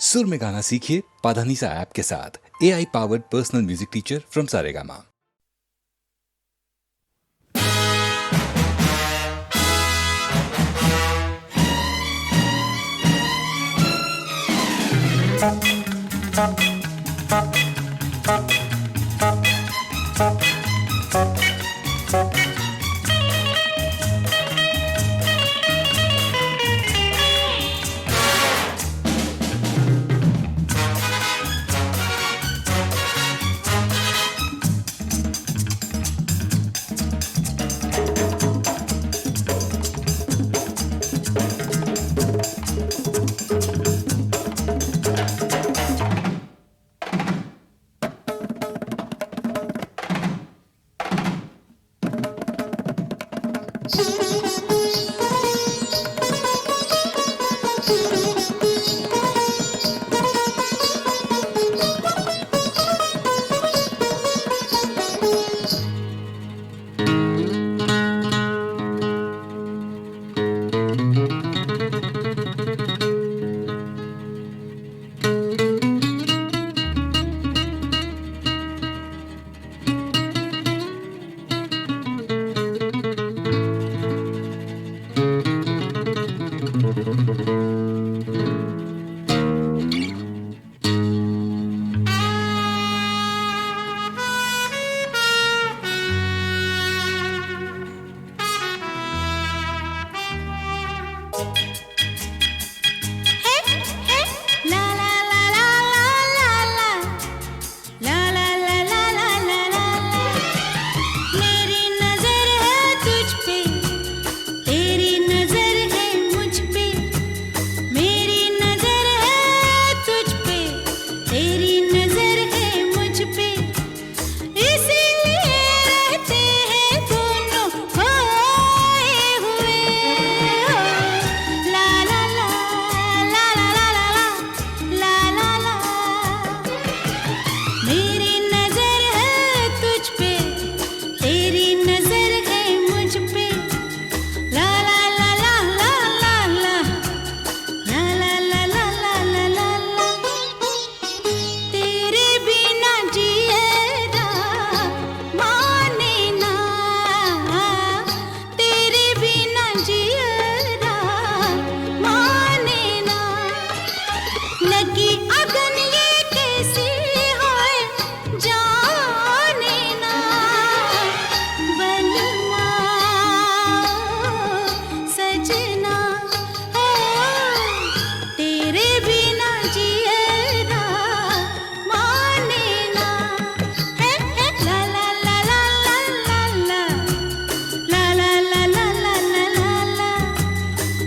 सुर में गाना सीखिए पाधानीसा ऐप के साथ। AI powered personal music teacher from Saregama.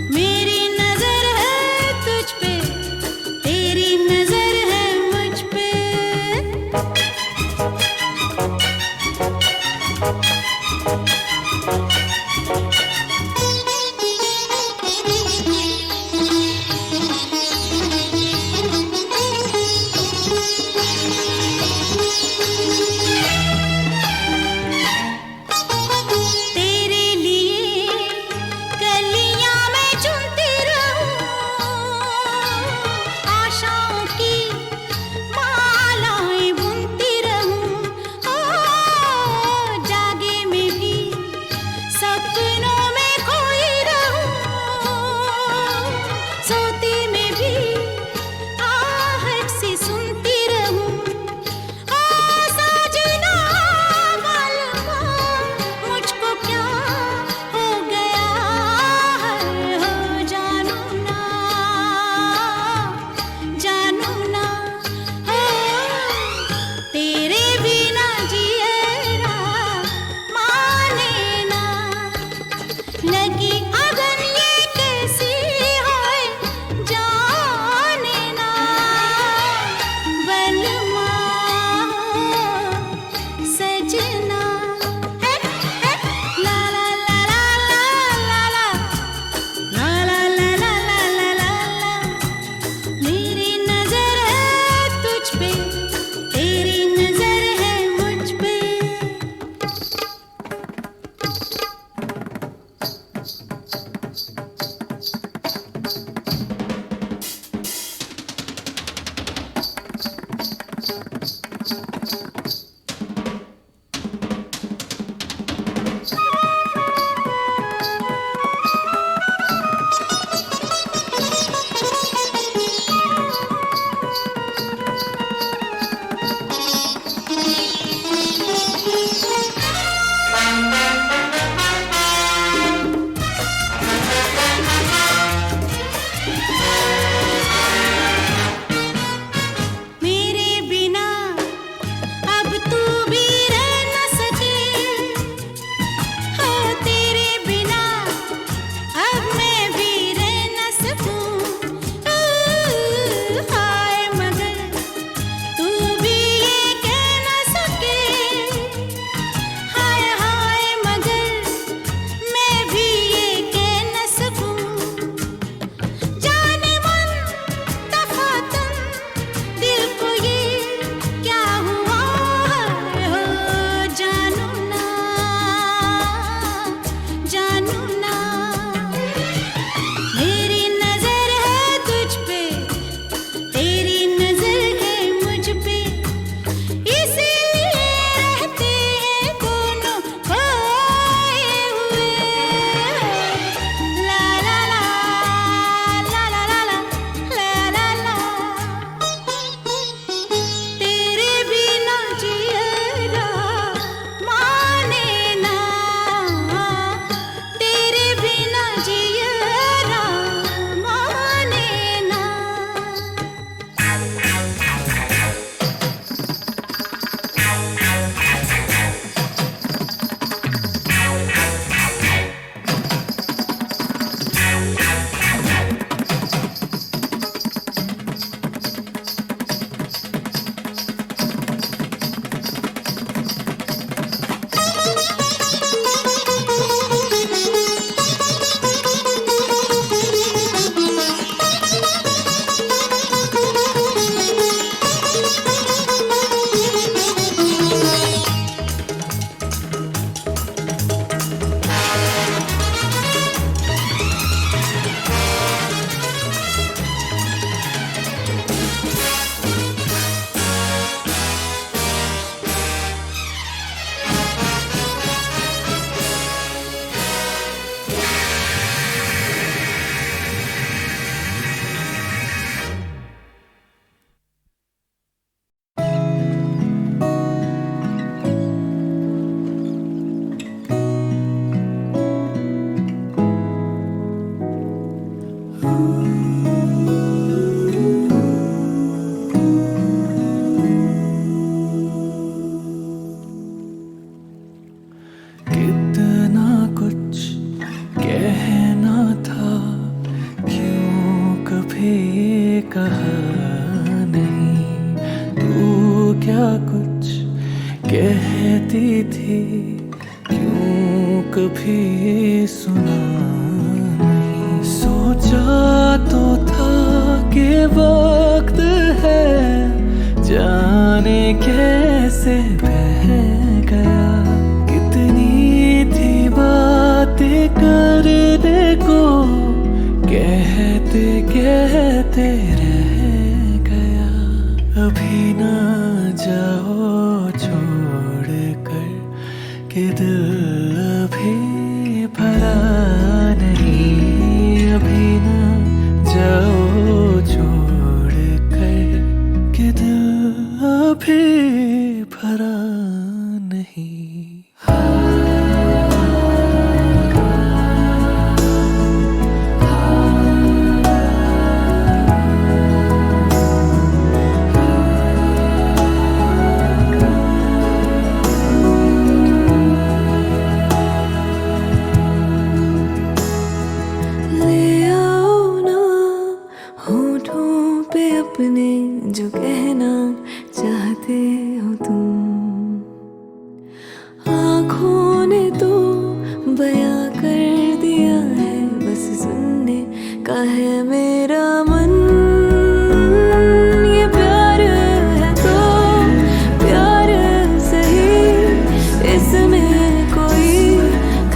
मेरी नजर है तुझ पे, तेरी नजर कहा नहीं, तू क्या कुछ कहती थी, क्यों कभी सुना नहीं। सोचा तो था कि वक्त है, जाने कैसे बह गया। कितनी थी बातें करने को, कहते कहते रह गया। अभी ना जाओ छोड़ कर, कि दिल अभी भरा नहीं। अभी ना जाओ छोड़ कर, कि दिल अभी भरा नहीं। अपने जो कहना चाहते हो तुम, आँखों ने तो बयां कर दिया है, बस सुनने का है मेरा मन। ये प्यार है तो प्यार सही, इसमें कोई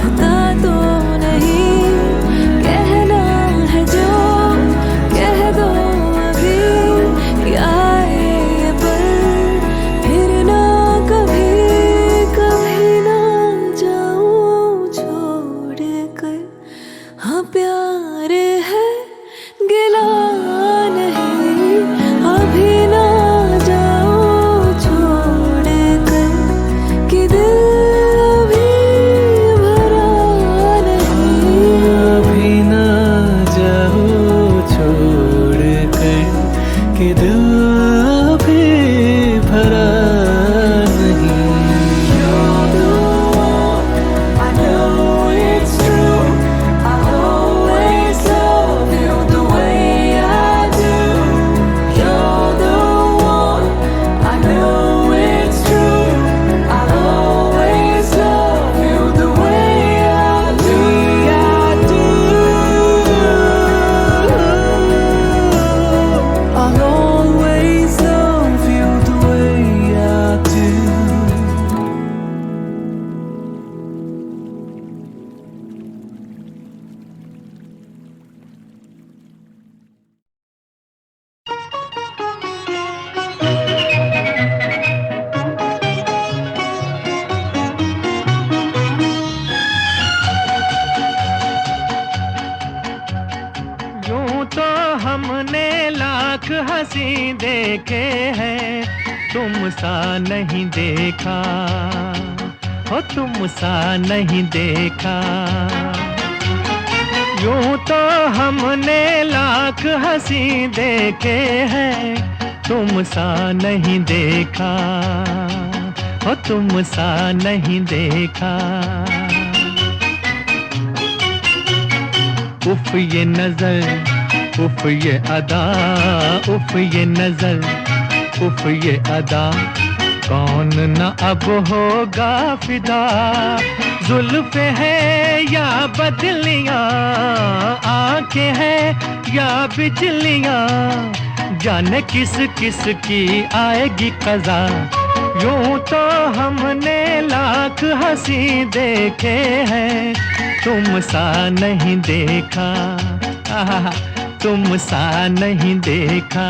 खता तो नहीं। कहना है जो कह दो, प्यार है गिला नहीं। अभी ना जाओ छोड़ कर, कि दिल भी भरा नहीं। अभी ना जाओ छोड़ कर, कि दिल भी भरा हमने लाख हंसी देखे हैं, तुम सा नहीं देखा हो, तुम सा नहीं देखा। यूं तो हमने लाख हंसी देखे हैं, तुम सा नहीं देखा हो, तुम सा नहीं देखा। उफ ये नजर, उफ ये अदा, उफ ये नजर, उफ ये अदा, कौन न अब होगा फिदा। जुल्फ़े है या बदलियां, आंखें हैं या बिजलियां, जाने किस किस की आएगी क़ज़ा। यूं तो हमने लाख हंसी देखे हैं, तुम सा नहीं देखा, तुम सा नहीं देखा।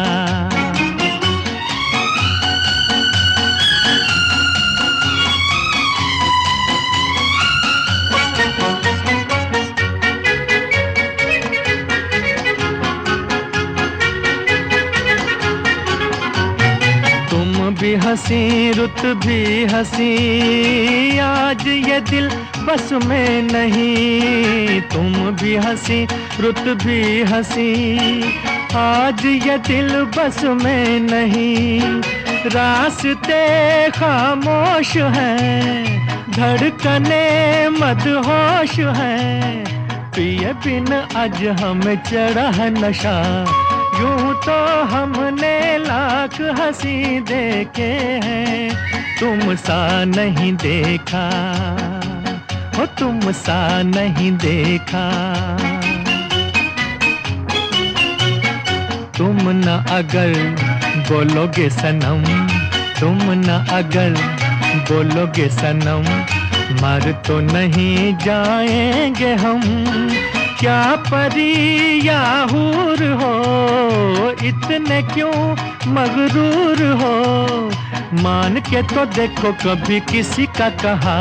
तुम भी हंसी रुत भी हंसी, आज ये दिल बस में नहीं। तुम भी हंसी रुत भी हंसी, आज ये दिल बस में नहीं। रास्ते खामोश हैं, धड़कने मदहोश हैं, पिए बिन आज हमें चढ़ा है नशा। यूं तो हमने लाख हंसी देखे हैं, तुम सा नहीं देखा, हो तुम सा नहीं देखा। तुम न अगर बोलोगे सनम, तुम न अगर बोलोगे सनम, मर तो नहीं जाएंगे हम। क्या परी या हूर हो, इतने क्यों मगरूर हो, मान के तो देखो कभी किसी का कहा।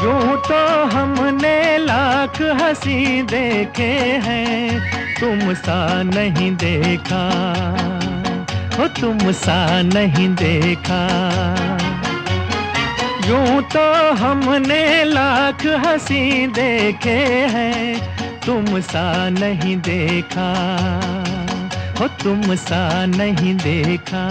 यूं तो हमने लाख हंसी देखे हैं, तुम सा नहीं देखा, हो तुम सा नहीं देखा। यूं तो हमने लाख हंसी देखे हैं, तुम सा नहीं देखा, हो तुम सा नहीं देखा।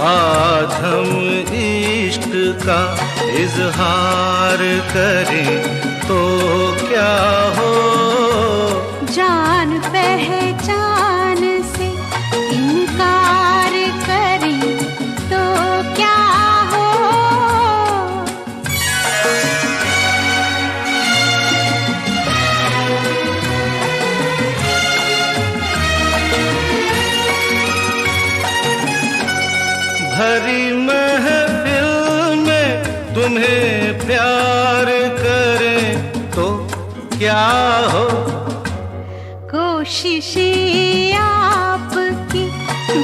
आज हम इश्क का इजहार करें तो क्या हो, जान पहचान से इनकार करें तो क्या हो। भरी महफिल में तुम्हें प्यार करें तो क्या हो, कोशिशें आपकी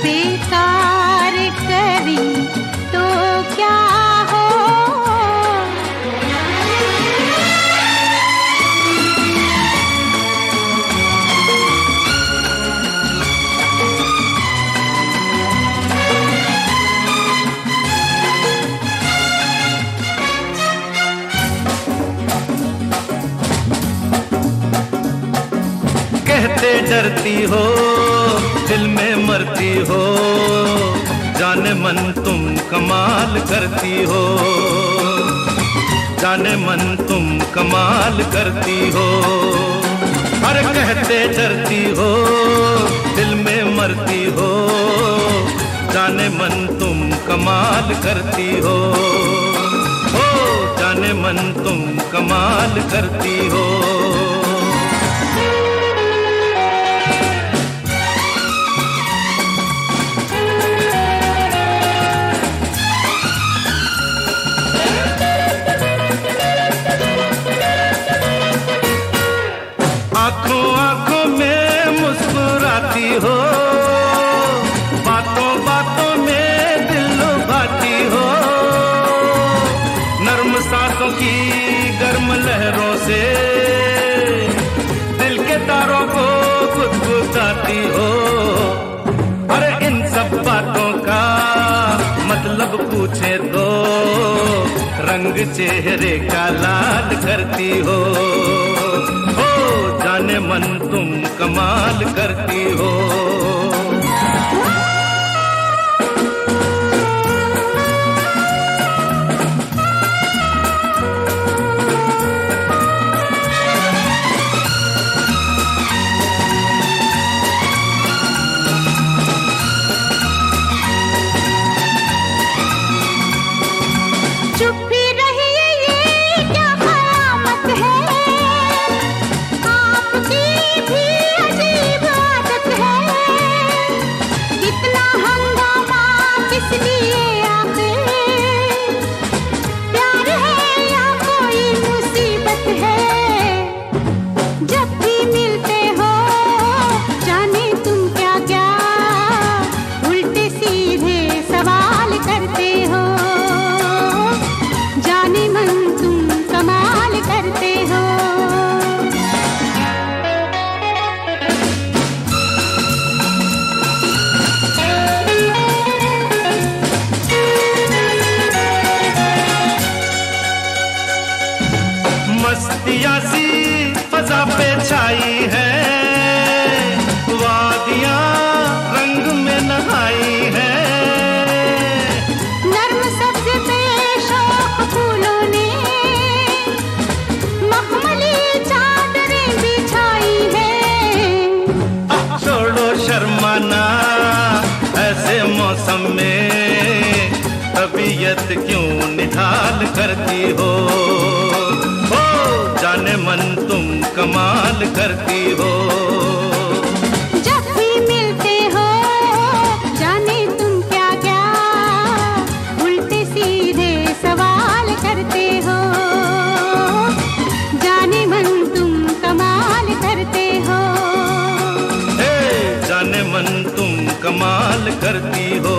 बेकार करें तो क्या हो। कहते डरती हो दिल में मरती हो, जाने मन तुम कमाल करती हो, जाने मन तुम कमाल करती हो। अरे कहते डरती हो दिल में मरती हो, जाने मन तुम कमाल करती हो, जाने मन तुम कमाल करती हो। आंखों आंखों में मुस्कुराती हो, बातों बातों में दिल लुभाती हो, नर्म सांसों की गर्म लहरों से दिल के तारों को गुदगुदाती हो। अरे इन सब बातों का मतलब पूछे तो रंग चेहरे का लाल करती हो, जाने मन तुम कमाल करती हो। दीवाना, ऐसे मौसम में तबीयत क्यों निढाल करती हो? जाने मन तुम कमाल करती हो। जब भी मिलते हो जाने तुम क्या क्या उल्टे सीधे सवाल करते हो। जाने मन तुम कमाल करते हो। जाने मन तुम कमाल करती हो।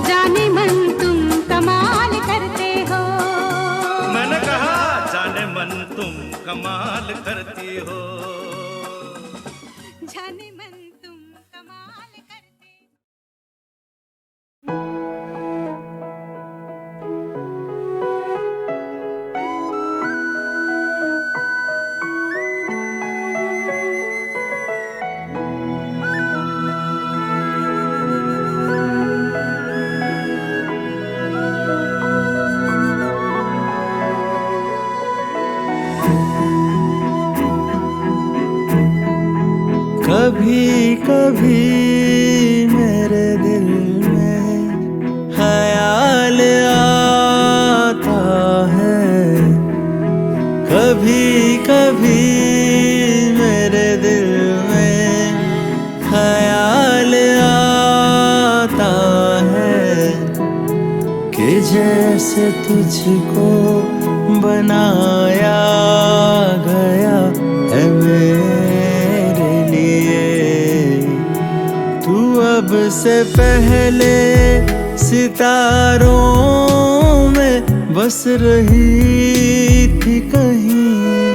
जाने मन तुम कमाल करते हो। मैंने कहा जाने मन तुम कमाल करती हो। जाने मन तुम कमाल करते हो। कभी कभी मेरे दिल में ख्याल आता है। कभी कभी मेरे दिल में ख्याल आता है कि जैसे तुझको बनाया गया है मेरे लिए। तू अब से पहले सितारों में बस रही थी कहीं।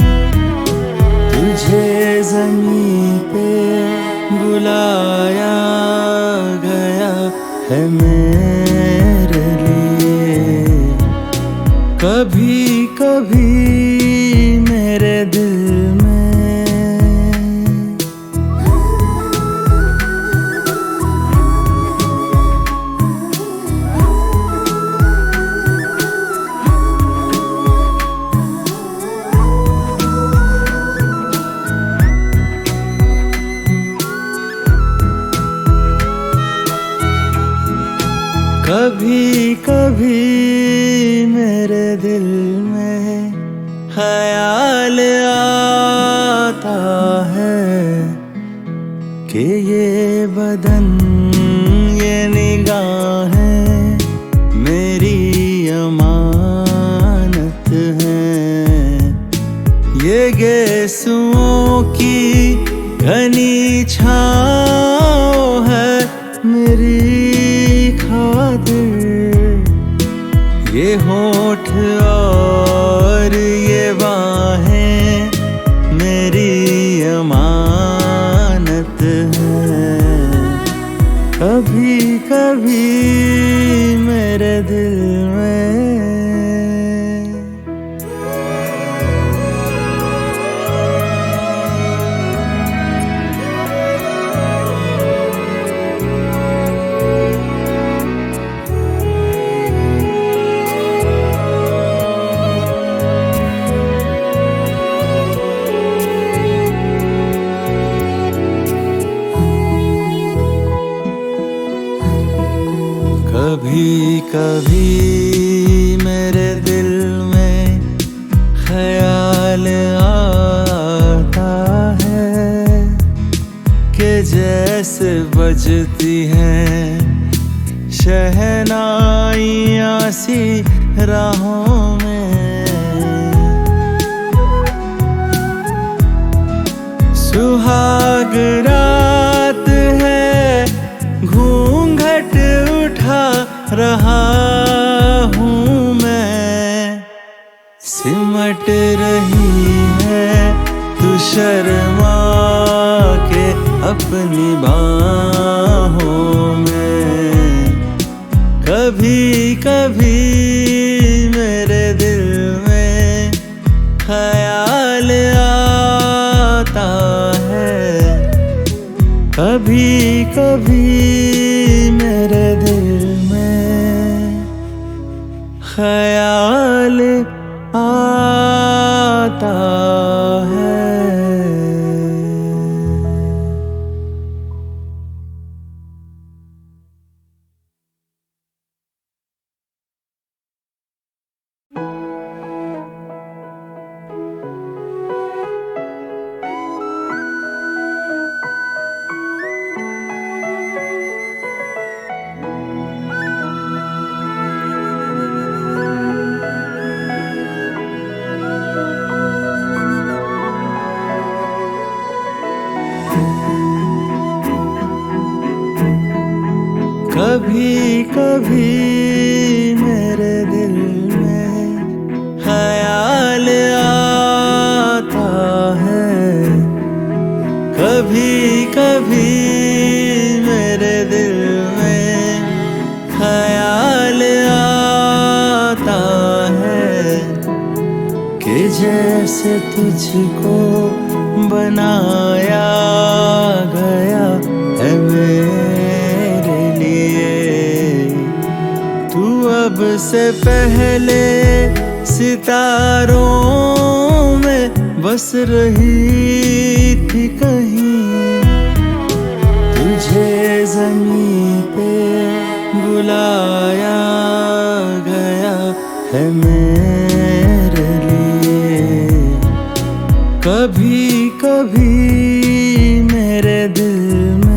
तुझे ज़मीं पे बुलाया गया है मेरे लिए। कभी कभी मेरे दिल में कभी कभी मेरे दिल में ख्याल आता है कि ये बदन ये निगाहें मेरी अमानत हैं। ये गेसुओं की घनी छाँव है मेरी खातिर। ये होठ और ये बाहें मेरी अमानत हैं। कभी कभी मेरे दिल में कभी कभी मेरे दिल में ख्याल आता है कि जैसे बजती हैं शहनाइयाँ सी राहों में। सुहाग रात है घूंघट उठा रहा हूँ मैं। सिमट रही है तू शर्मा के अपनी बाहों में। कभी कभी मेरे दिल में ख्याल आता है। कभी कभी मेरे दिल में ख्याल आता है। कभी कभी मेरे दिल में ख्याल आता है, कभी कभी मेरे दिल में ख्याल आता है कि जैसे तुझको बनाया गया है मेरे लिए। तू अब से पहले सितारों में बस रही थी कहीं, तुझे ज़मीं पे बुलाया गया है मेरे लिए। कभी कभी मेरे दिल में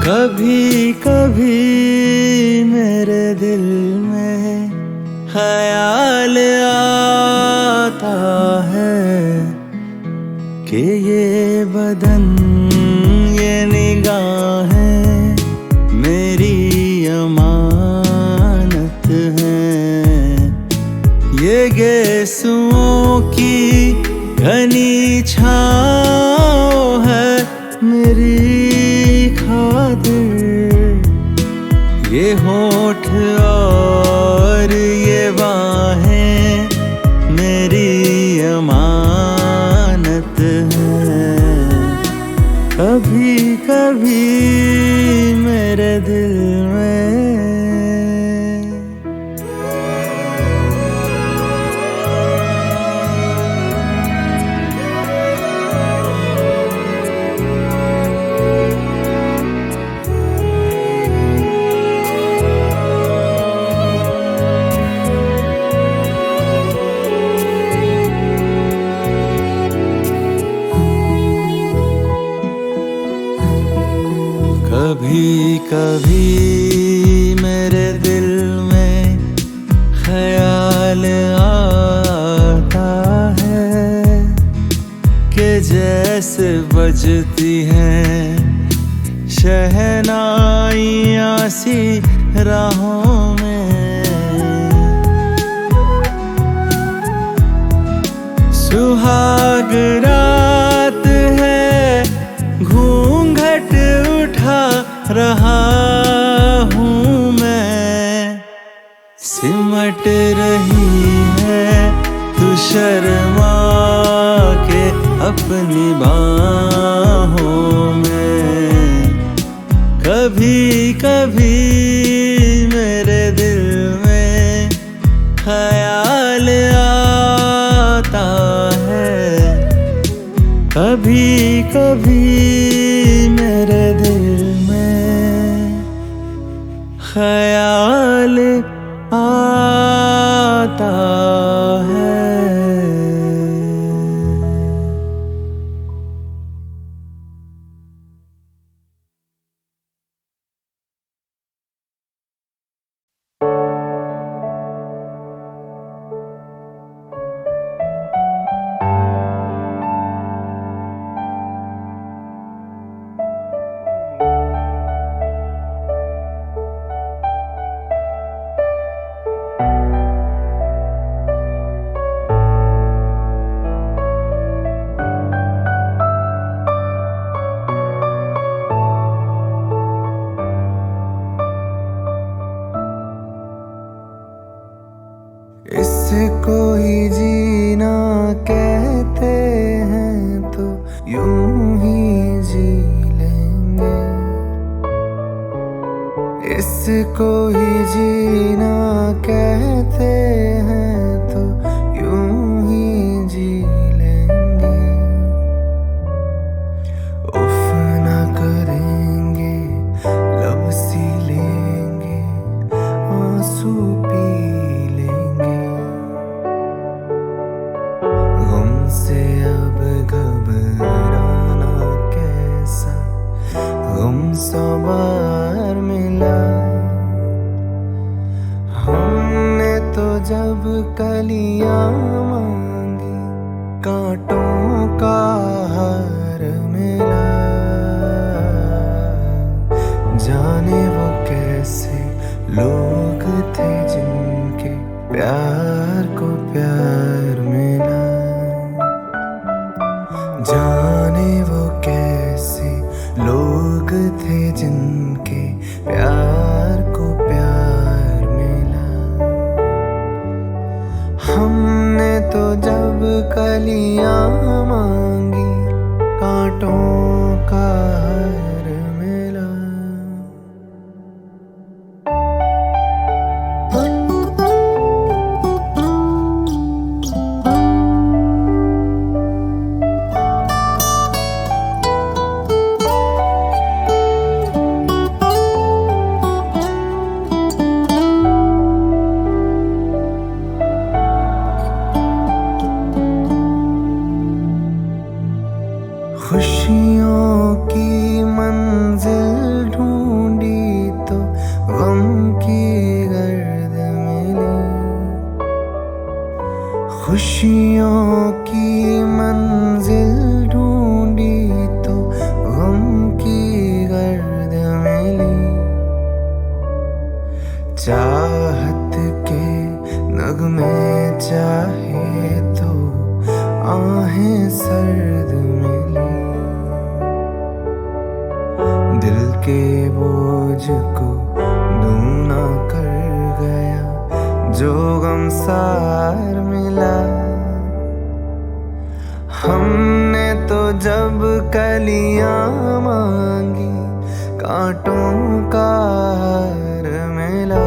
कभी कभी मेरे दिल में ख्याल आता है कि ये बदन ये निगाहें मेरी अमानत हैं। ये गेसुओं की घनी छाँव है मेरी खातिर। ये होठ और ये बाहें मेरी अमानत हैं। कभी कभी मेरे दिल में कभी कभी मेरे दिल में ख्याल आता है कि जैसे बजती हैं शहनाइयाँ सी राहों में। सुहाग रात है, घूंघट उठा रहा हूँ मैं। सिमट रही है तू शर्मा के अपनी बाहों में। कभी कभी मेरे दिल में ख्याल आता है, कभी कभी मेरे दिल में ख्याल आता है। इसको ही जीना कहते हैं तो यूं ही जी लेंगे। इसको ही जीना कहते हैं तो यूं ही जी लेंगे। उफ ना करेंगे, लब सी लेंगे, आंसू पी लेंगे। गम से अब जब कलियां मांगी कांटों का हार मिला। जाने वो कैसे लोग थे जिनके प्यार को प्यार मिला। जाने वो कैसे लोग थे जिनके प्यार को प्यार मिला। हमने तो जब कलियां मांगी कांटों का हार मिला। खुशियों की मंजिल ढूंढी तो गम की गर्द मिली। खुशियों की मंजिल ढूंढी तो गम की गर्द मिली। चाहत के नगमे चाहे तो आहें सर्द मिली। दिल के बोझ को दूना कर गया जो गम सार मिला। हमने तो जब कलियां मांगी कांटों का हार मिला।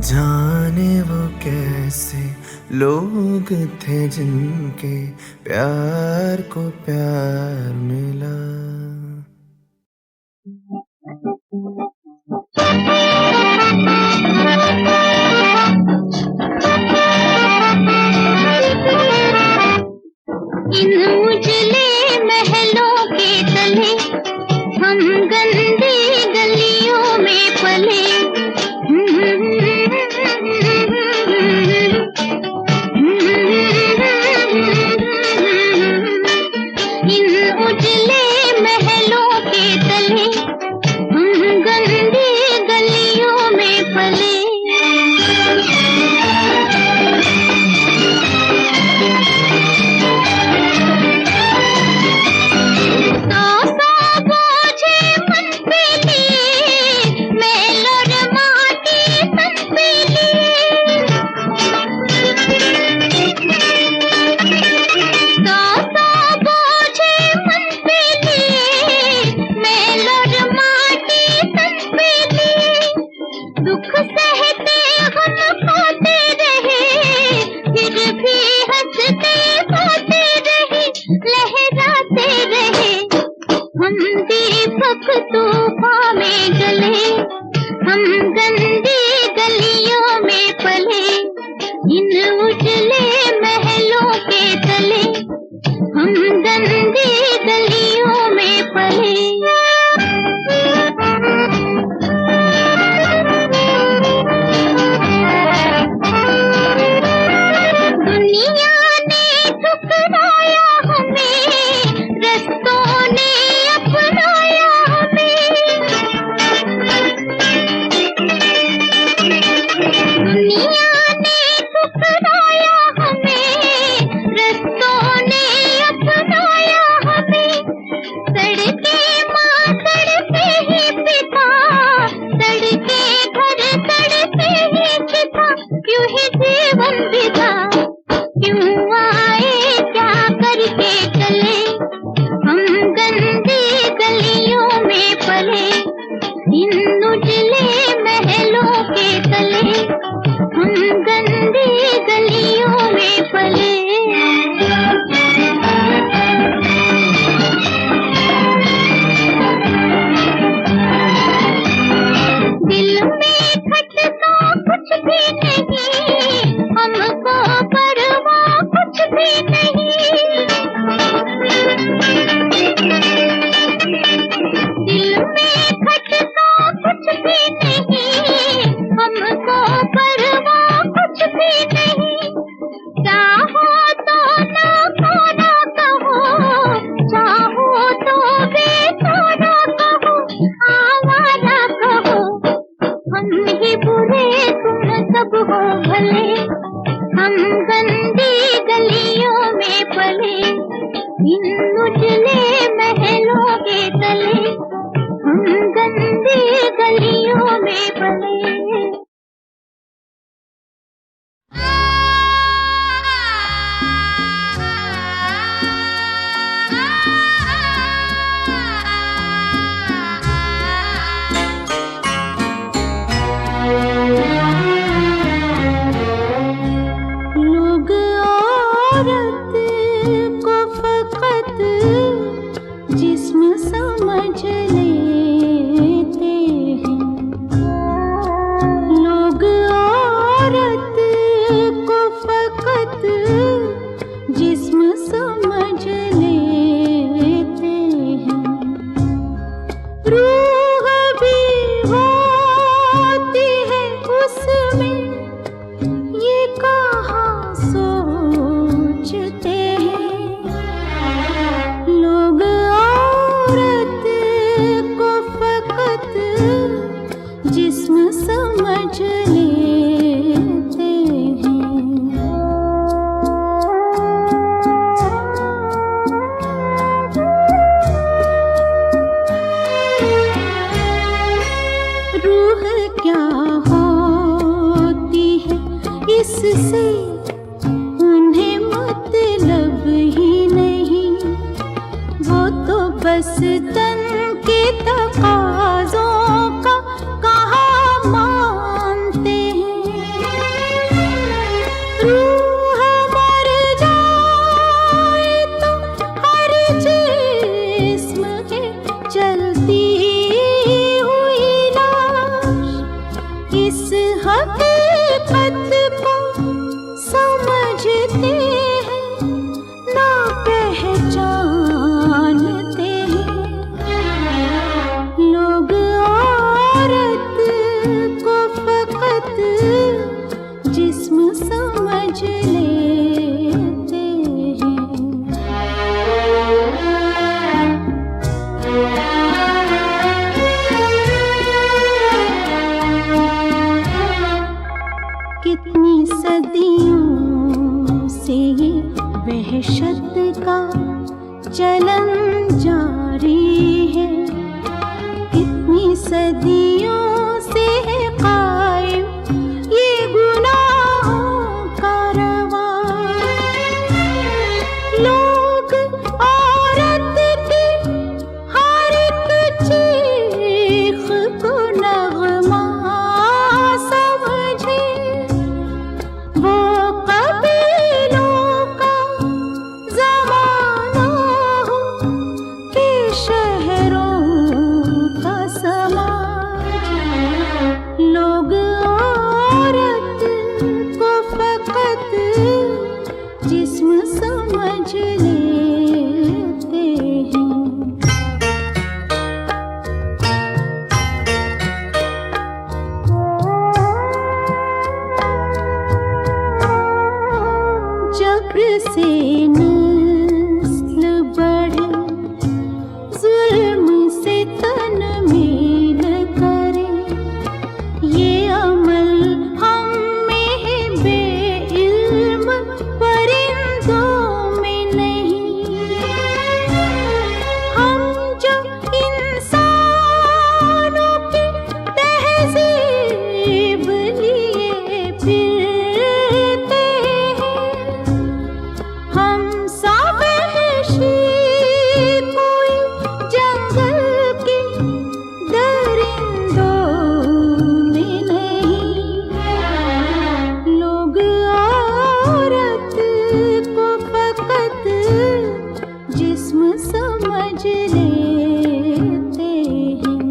जाने वो कैसे लोग थे जिनके प्यार को प्यार मिला। इन उजले महलों के तले हम गंदी गलियों में पले। इन उजले महलों के तले हम गंदी गलियों में पले। तूफान में जले हम गंदी गलियों में पले। इन उजले महलों के तले हम गंदी गलियों में पले। दिल में खटका कुछ भी नहीं हमको हकीकत को समझते हैं ना पहचानते हैं लोग औरत को फकत जिस्म समझ लेते हैं। कितनी सदियों से ये वहशत का चलन जारी है, कितनी सदियों से है कायम ये गुनाहों का रवां। लोग औरत की हर एक चीख को नगमा समझे, वो कबीलों का ज़माना हो कि शहरों का समाज। लोग औरत को फकत जिस्म समझ लेते हैं। जब्र से नस्ल बढ़े, जुल्म से तन मेल करे, ये अमल हम में है बेइल्म परिंदों में नहीं। हम जो इंसानों की तहज़ीब लिए फिरते हैं, हम सब वहशी कोई जंगल के दरिंदों में नहीं। लोग औरत को फकत जिस्म समझ लेते हैं।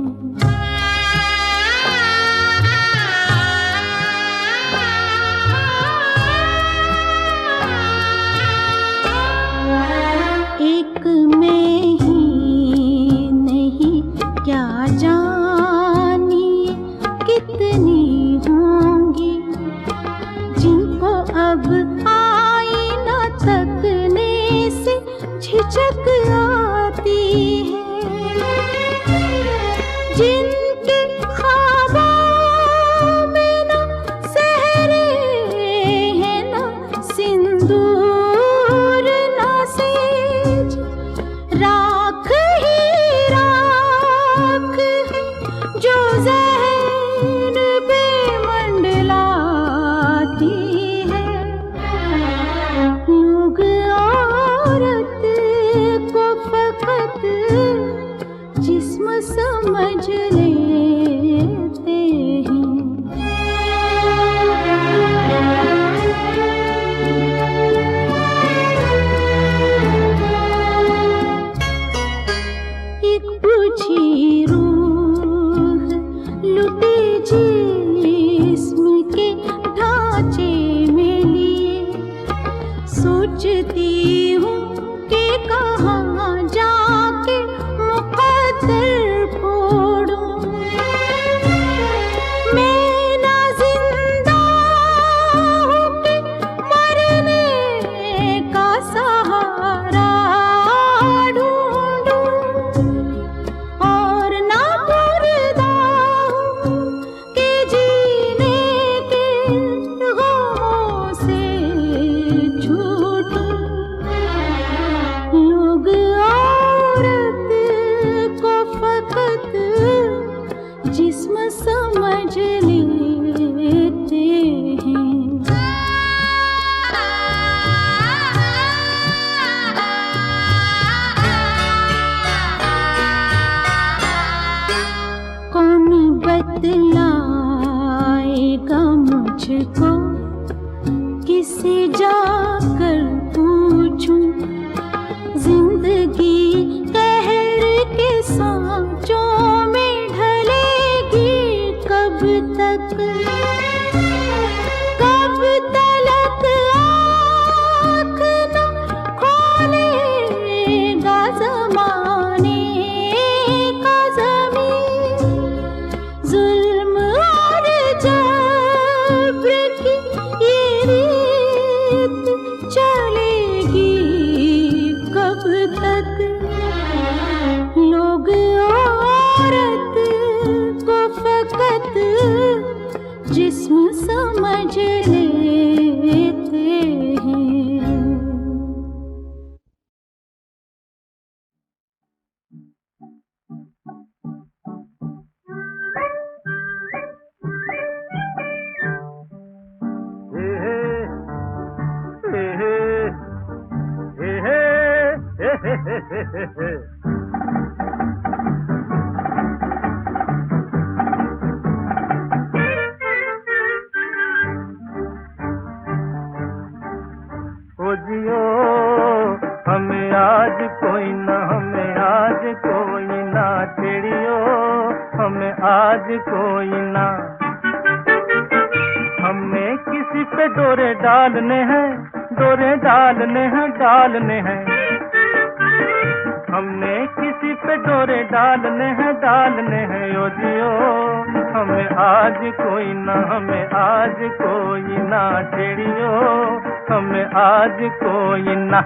एक में ही नहीं क्या जानिए कितनी होंगी जिनको अब आईना तकने से झिझक आती है, जिनके ख्वाबों में ना सहरे हैं ना सिंदूर ना सेज, राख ही राख है जो ज़हन पे मंडलाती है। लोग औरत को फकत जिस्म समझ लेते हैं। एक बुझी रूह लुटे जिस्म के ढांचे में लिए, सोचती हूँ कि कहाँ जाके मुकद्दर फोड़ूं। मैं ना जिंदा हूँ कि मरने का सहारा ढूंढूं, और ना मुर्दा हूँ कि जीने के गमों से छूटूं। लोग औरत को फकत जिस्म समझ लेते हैं। कौन बतलाएगा मुझको, किसे जाकर पूछूं, जिंदगी कहर के सांचों में ढलेगी कब तक। ओ जियो हमें आज कोई ना, हमें आज कोई ना छेड़ियो, हमें आज कोई ना। हमने किसी पे डोरे डालने हैं, डोरे डालने हैं, डालने हैं। हमने किसी पे डोरे डालने हैं, डालने हैं। ओ जियो हमें आज कोई ना, हमें आज कोई ना छेड़ियो, हमें आज कोई ना,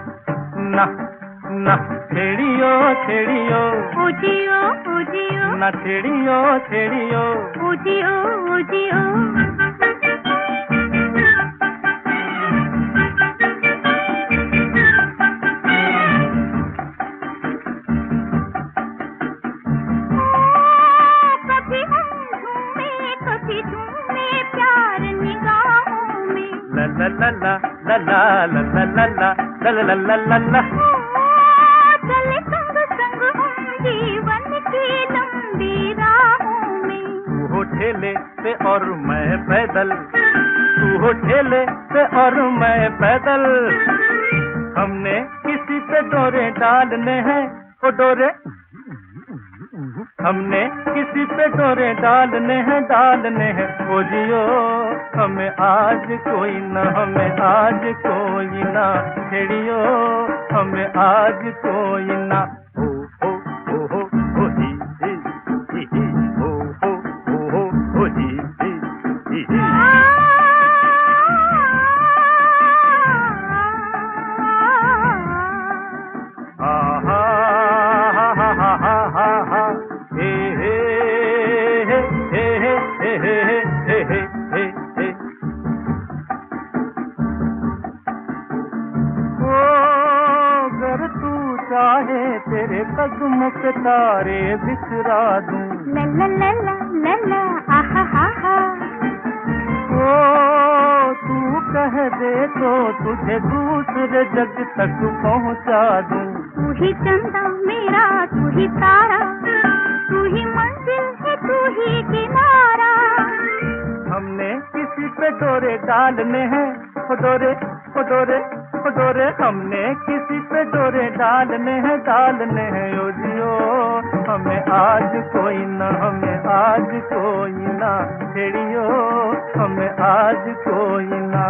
ना ना छेड़ियो, छेड़ियो उजियो उजियो, ना छेड़ियो, छेड़ियो उजियो उजियो। कभी हम झूमे, कभी झूमे प्यार निगाहों में। ला ला ला ला ला ला ला ला ला ला ला ला ला ला। चले संग संग हम जीवन की लंबी राहों में। तू हो ठेले पे और मैं पैदल, तू हो ठेले पे और मैं पैदल। हमने किसी पे डोरे डालने हैं, ओ डोरे। हमने किसी पे डोरे डालने हैं, डालने हैं। ओ जियो हमें आज कोई ना, हमें आज कोई ना छेड़ियो, हमें आज कोई ना। हो ही हो ही। चाहे तेरे कदमों के तारे बिखरा दूं। ला ला ला ला ला ला आहा हा हा। ओ तू कह दे तो तुझे दूसरे जग तक पहुंचा दूं। तू ही चंदा मेरा, तू ही तारा, तू ही मंजिल है, तू ही किनारा। हमने किसी पे डोरे डालने हैं, ओ डोरे, ओ डोरे, ओ डोरे। हमने किसी पे डोरे डालने हैं, डालने हैं। ओ जियो हमें आज कोई ना, हमें आज कोई ना छेड़ियो, हमें आज कोई ना।